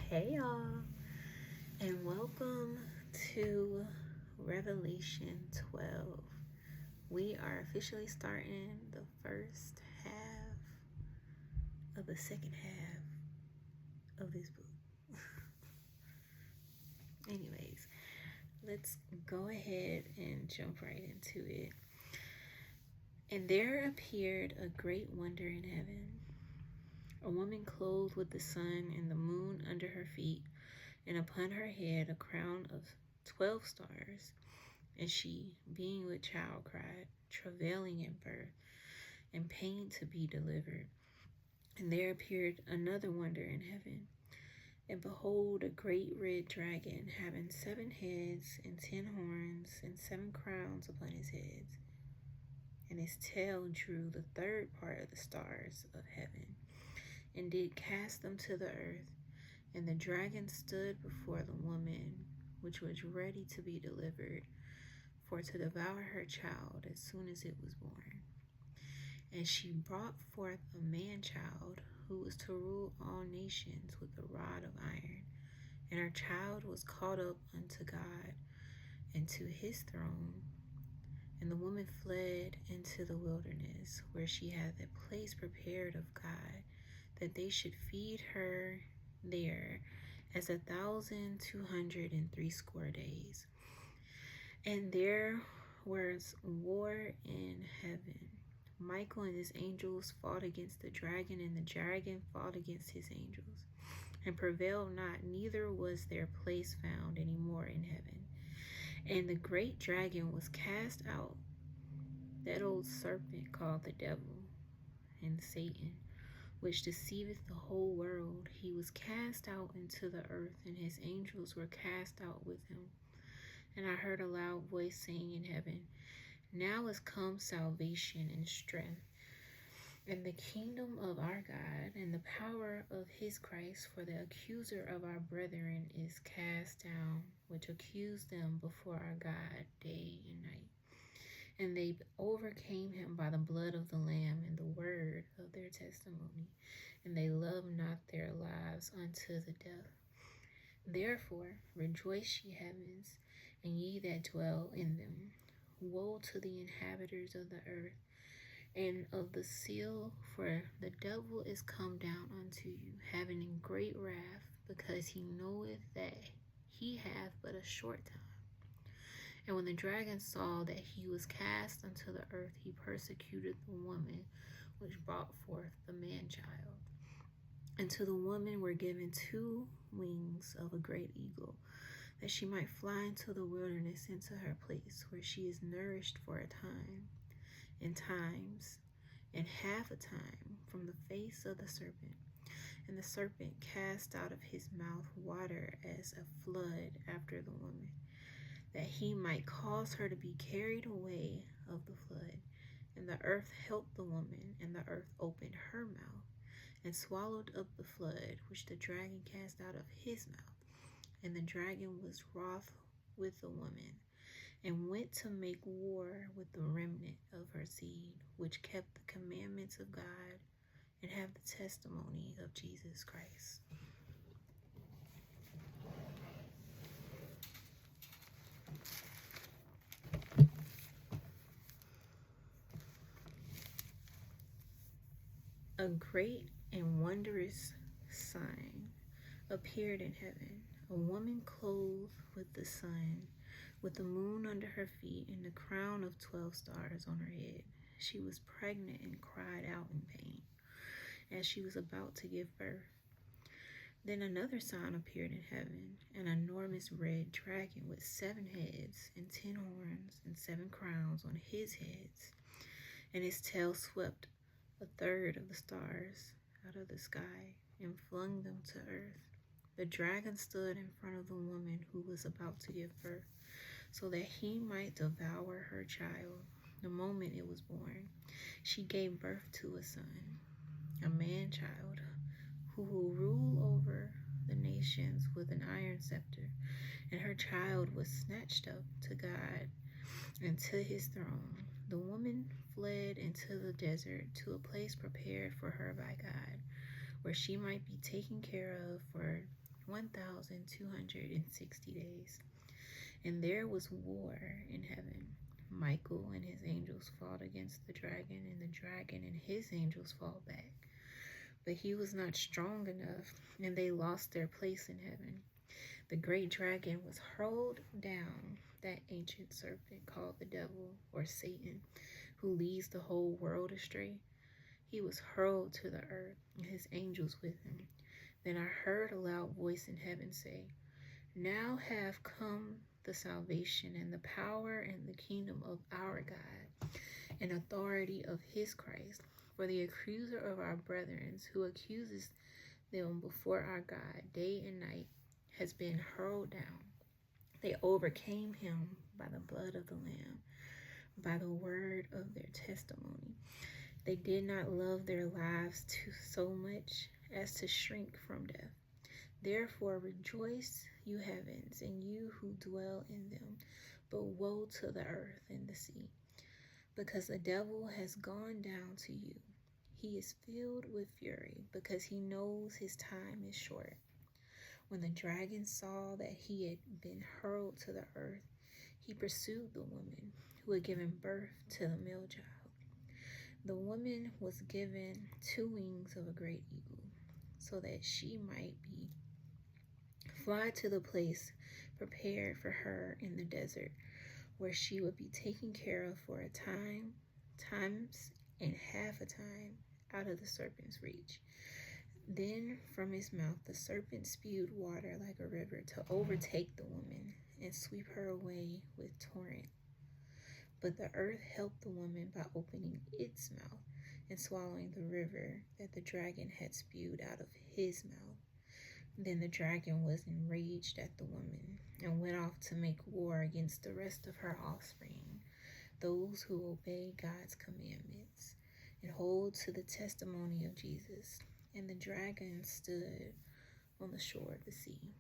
Hey y'all, and welcome to Revelation 12. We are officially starting the first half of the second half of this book. Anyways, let's go ahead and jump right into it. And there appeared a great wonder in heaven, a woman clothed with the sun and the moon under her feet, and upon her head a crown of 12 stars. And she, being with child, cried, travailing in birth, and pain to be delivered. And there appeared another wonder in heaven. And behold, a great red dragon, having 7 heads and 10 horns, and 7 crowns upon his heads. And his tail drew the third part of the stars of heaven, and did cast them to the earth. And the dragon stood before the woman, which was ready to be delivered, for to devour her child as soon as it was born. And she brought forth a man-child, who was to rule all nations with a rod of iron. And her child was caught up unto God and to his throne. And the woman fled into the wilderness, where she had a place prepared of God, that they should feed her there as 1,260 days. And there was war in heaven. Michael and his angels fought against the dragon, and the dragon fought against his angels, and prevailed not, neither was their place found any more in heaven. And the great dragon was cast out, that old serpent called the devil and Satan, which deceiveth the whole world. He was cast out into the earth, and his angels were cast out with him. And I heard a loud voice saying in heaven, Now is come salvation and strength, and the kingdom of our God, and the power of his Christ. For the accuser of our brethren is cast down, which accused them before our God day and night. And they overcame him by the blood of the Lamb and the word of their testimony, and they loved not their lives unto the death. Therefore rejoice, ye heavens, and ye that dwell in them. Woe to the inhabitants of the earth and of the seal, for the devil is come down unto you, having in great wrath, because he knoweth that he hath but a short time. And when the dragon saw that he was cast unto the earth, he persecuted the woman which brought forth the man-child. And to the woman were given 2 wings of a great eagle, that she might fly into the wilderness, into her place, where she is nourished for a time, and times, and half a time, from the face of the serpent. And the serpent cast out of his mouth water as a flood after the woman, that he might cause her to be carried away of the flood. And the earth helped the woman, and the earth opened her mouth, and swallowed up the flood which the dragon cast out of his mouth. And the dragon was wroth with the woman, and went to make war with the remnant of her seed, which kept the commandments of God, and have the testimony of Jesus Christ. A great and wondrous sign appeared in heaven, a woman clothed with the sun, with the moon under her feet, and the crown of 12 stars on her head. She was pregnant and cried out in pain, as she was about to give birth. Then another sign appeared in heaven, an enormous red dragon with 7 heads and 10 horns and 7 crowns on his heads, and his tail swept a third of the stars out of the sky and flung them to earth. The dragon stood in front of the woman who was about to give birth, so that he might devour her child the moment it was born. She gave birth to a son, a man-child, who will rule over the nations with an iron scepter. And her child was snatched up to God and to his throne. The woman fled into the desert, to a place prepared for her by God, where she might be taken care of for 1,260 days. And there was war in heaven. Michael and his angels fought against the dragon, and the dragon and his angels fought back. But he was not strong enough, and they lost their place in heaven. The great dragon was hurled down, that ancient serpent called the devil, or Satan, who leads the whole world astray. He was hurled to the earth, and his angels with him. Then I heard a loud voice in heaven say, "Now have come the salvation and the power and the kingdom of our God and authority of his Christ. For the accuser of our brethren, who accuses them before our God day and night, has been hurled down. They overcame him by the blood of the Lamb, by the word of their testimony. They did not love their lives so much as to shrink from death. Therefore rejoice, you heavens, and you who dwell in them. But woe to the earth and the sea, because the devil has gone down to you. He is filled with fury, because he knows his time is short." When the dragon saw that he had been hurled to the earth, he pursued the woman who had given birth to the male child. The woman was given 2 wings of a great eagle, so that she might fly to the place prepared for her in the desert, where she would be taken care of for a time, times and half a time, out of the serpent's reach. Then from his mouth the serpent spewed water like a river to overtake the woman and sweep her away with torrent. But the earth helped the woman by opening its mouth and swallowing the river that the dragon had spewed out of his mouth. Then the dragon was enraged at the woman and went off to make war against the rest of her offspring, those who obey God's commandments and hold to the testimony of Jesus. And the dragon stood on the shore of the sea.